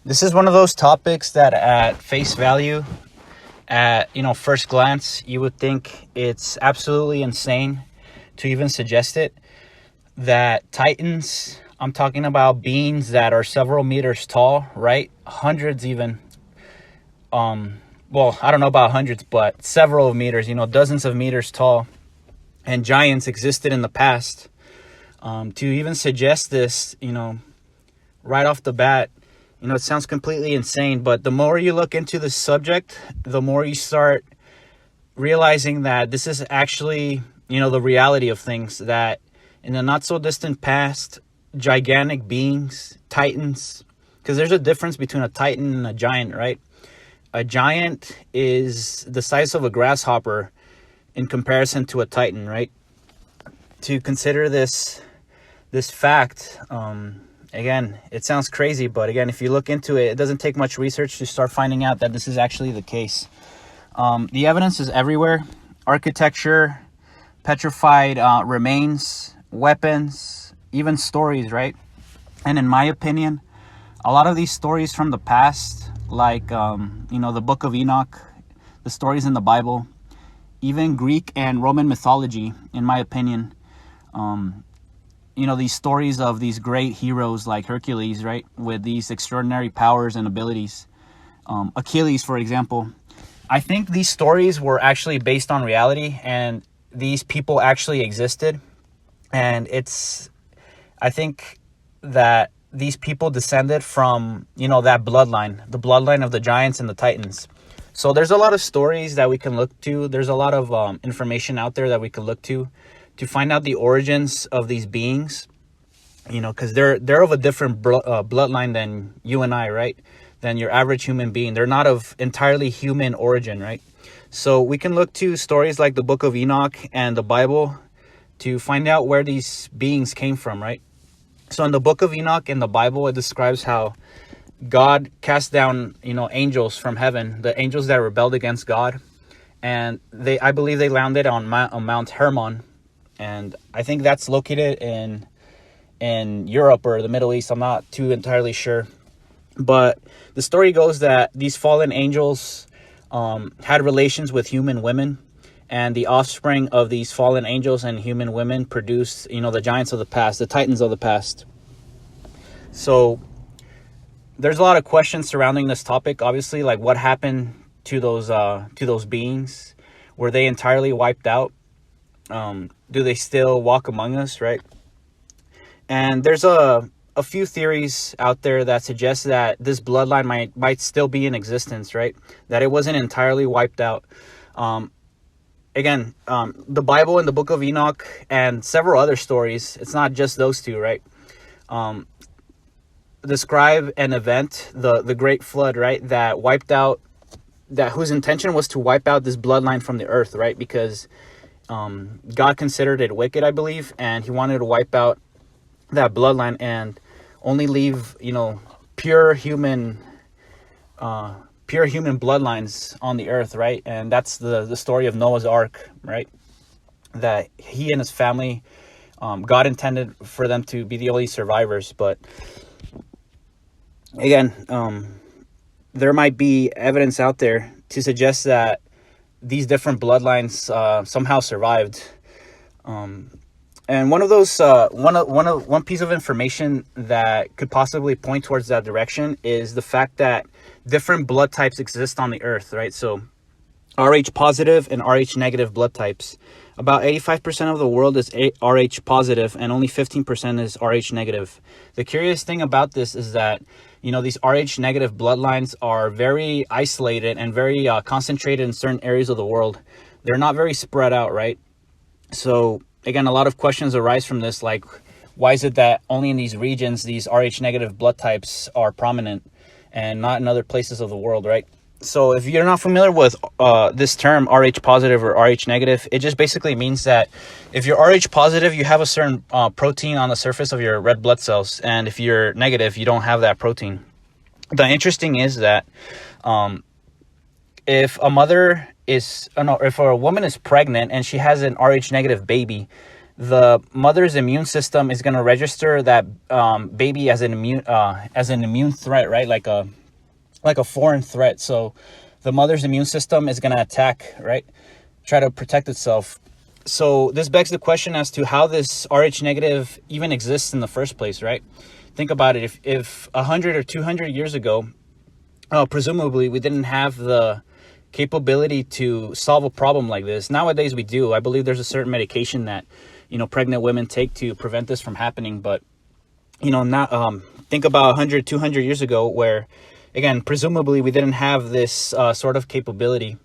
This is one of those topics that at face value, at first glance, you would think it's absolutely insane to even suggest it. That Titans, I'm talking about beings that are several meters tall, right? Hundreds even. Well, I don't know about hundreds, but several meters, dozens of meters tall, and giants existed in the past. To even suggest this, right off the bat, it sounds completely insane. But the more you look into the subject, the more you start realizing that this is actually, the reality of things. That in the not so distant past, gigantic beings, titans, because there's a difference between a titan and a giant, right? A giant is the size of a grasshopper in comparison to a titan, right? To consider this fact, again, it sounds crazy, but again, if you look into it, it doesn't take much research to start finding out that this is actually the case. The evidence is everywhere: architecture, petrified remains, weapons, even stories, right? And in my opinion, a lot of these stories from the past, like the Book of Enoch, the stories in the Bible, even Greek and Roman mythology, in my opinion, these stories of these great heroes like Hercules, right, with these extraordinary powers and abilities. Achilles, for example. I think these stories were actually based on reality, and these people actually existed. And I think that these people descended from, that bloodline, the bloodline of the giants and the titans. So there's a lot of stories that we can look to. There's a lot of information out there that we can look to find out the origins of these beings, because they're of a different bloodline than you and I, right? Than your average human being. They're not of entirely human origin, right? So we can look to stories like the Book of Enoch and the Bible to find out where these beings came from, right? So in the Book of Enoch in the Bible, it describes how God cast down, angels from heaven, the angels that rebelled against God. And I believe they landed on Mount Hermon. And I think that's located in Europe or the Middle East. I'm not too entirely sure. But the story goes that these fallen angels had relations with human women. And the offspring of these fallen angels and human women produced, the giants of the past, the titans of the past. So there's a lot of questions surrounding this topic. Obviously, like what happened to those beings? Were they entirely wiped out? Do they still walk among us, right? And there's a few theories out there that suggest that this bloodline might still be in existence, right? That it wasn't entirely wiped out. Again, the Bible and the Book of Enoch and several other stories, it's not just those two, right? Describe an event, the Great Flood, right? That wiped out, whose intention was to wipe out this bloodline from the earth, right? Because God considered it wicked, I believe, and he wanted to wipe out that bloodline and only leave, pure human bloodlines on the earth, right? And that's the story of Noah's Ark, right? That he and his family, God intended for them to be the only survivors. But again, there might be evidence out there to suggest that these different bloodlines somehow survived. And one of those, one piece of information that could possibly point towards that direction is the fact that different blood types exist on the earth, right? So Rh positive and Rh negative blood types. About 85% of the world is Rh positive and only 15% is Rh negative. The curious thing about this is that, these Rh negative bloodlines are very isolated and very concentrated in certain areas of the world. They're not very spread out, right? So again, a lot of questions arise from this, like, why is it that only in these regions, these Rh negative blood types are prominent and not in other places of the world, right? So if you're not familiar with this term, Rh positive or Rh negative, it just basically means that if you're Rh positive, you have a certain protein on the surface of your red blood cells. And if you're negative, you don't have that protein. The interesting is that if a woman is pregnant and she has an Rh negative baby, the mother's immune system is going to register that baby as an immune threat, right? Like a foreign threat. So the mother's immune system is going to attack, right? Try to protect itself. So this begs the question as to how this Rh negative even exists in the first place, right? Think about it. If 100 or 200 years ago, presumably we didn't have the capability to solve a problem like this. Nowadays we do. I believe there's a certain medication that, pregnant women take to prevent this from happening. But, not think about 100, 200 years ago where, again, presumably we didn't have this sort of capability.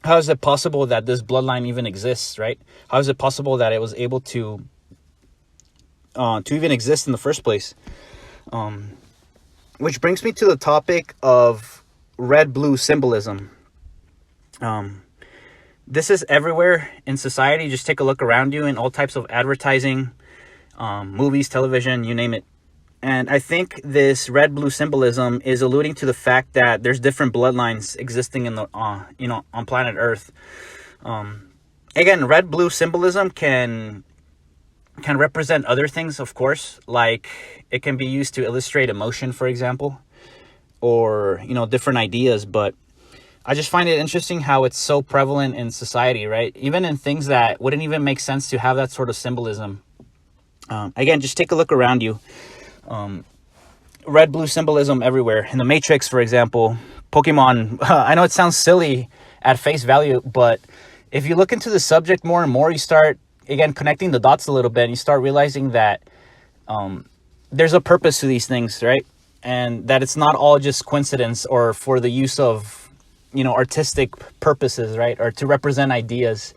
How is it possible that this bloodline even exists, right? How is it possible that it was able to even exist in the first place? Which brings me to the topic of red-blue symbolism. This is everywhere in society. Just take a look around you in all types of advertising, movies, television, you name it. And I think this red-blue symbolism is alluding to the fact that there's different bloodlines existing in the, on planet Earth. Again, red-blue symbolism can represent other things, of course, like it can be used to illustrate emotion, for example, or, different ideas. But I just find it interesting how it's so prevalent in society, right? Even in things that wouldn't even make sense to have that sort of symbolism. Again, just take a look around you. Red-blue symbolism everywhere. In the Matrix, for example, Pokemon, I know it sounds silly at face value, but if you look into the subject more and more, you start, again, connecting the dots a little bit, and you start realizing that there's a purpose to these things, right? And that it's not all just coincidence or for the use of, artistic purposes, right? Or to represent ideas.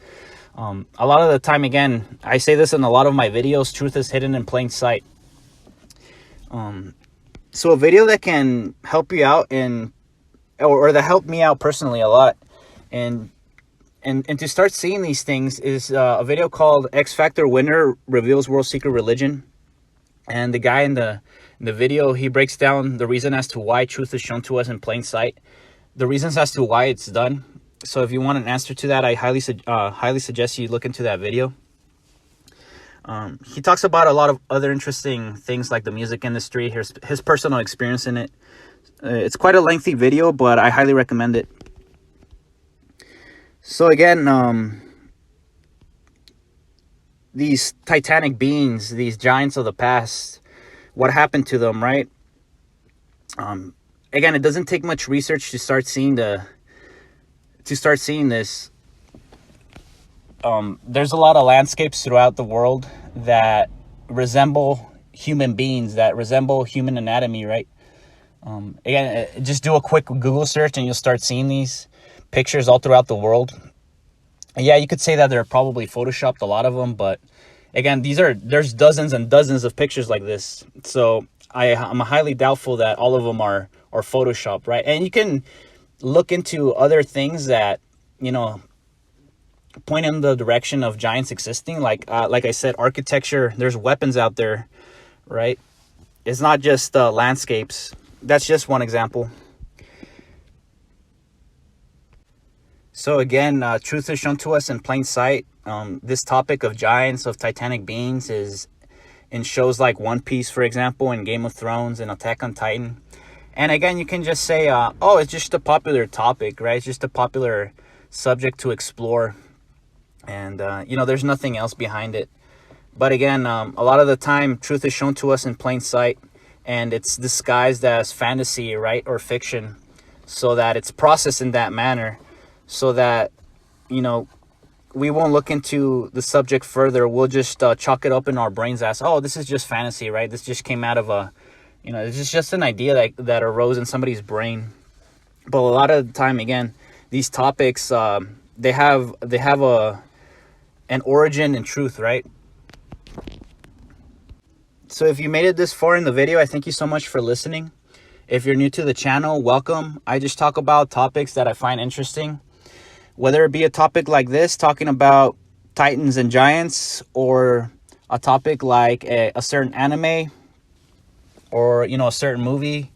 A lot of the time, again, I say this in a lot of my videos, truth is hidden in plain sight. So a video that can help you out or that helped me out personally a lot and to start seeing these things is a video called X Factor Winner Reveals World Secret Religion. And the guy in the video, he breaks down the reason as to why truth is shown to us in plain sight, the reasons as to why it's done. So if you want an answer to that, I highly suggest you look into that video. He talks about a lot of other interesting things like the music industry, his personal experience in it. It's quite a lengthy video, but I highly recommend it. So again, these titanic beings, these giants of the past, what happened to them, right? Again, it doesn't take much research to start seeing this. There's a lot of landscapes throughout the world that resemble human beings, that resemble human anatomy, right? Again, just do a quick Google search and you'll start seeing these pictures all throughout the world. Yeah, you could say that they're probably photoshopped, a lot of them, but again, there's dozens and dozens of pictures like this. So I'm highly doubtful that all of them are photoshopped, right? And you can look into other things that, point in the direction of giants existing. Like I said, architecture, there's weapons out there, right? It's not just landscapes. That's just one example. So again, truth is shown to us in plain sight. This topic of giants, of titanic beings, is in shows like One Piece, for example, and Game of Thrones and Attack on Titan. And again, you can just say, oh, it's just a popular topic, right? It's just a popular subject to explore. And, there's nothing else behind it. But again, a lot of the time, truth is shown to us in plain sight. And it's disguised as fantasy, right? Or fiction. So that it's processed in that manner. So that, we won't look into the subject further. We'll just chalk it up in our brains as, oh, this is just fantasy, right? This just came out of it's just an idea that arose in somebody's brain. But a lot of the time, again, these topics, they have an origin in truth, right? So if you made it this far in the video, I thank you so much for listening. If you're new to the channel, welcome. I just talk about topics that I find interesting. Whether it be a topic like this, talking about titans and giants, or a topic like a certain anime, or, a certain movie.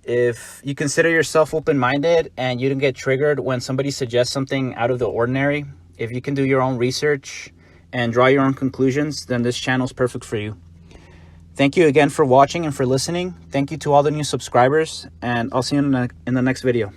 If you consider yourself open-minded and you don't get triggered when somebody suggests something out of the ordinary, if you can do your own research and draw your own conclusions, then this channel is perfect for you. Thank you again for watching and for listening. Thank you to all the new subscribers, and I'll see you in the next video.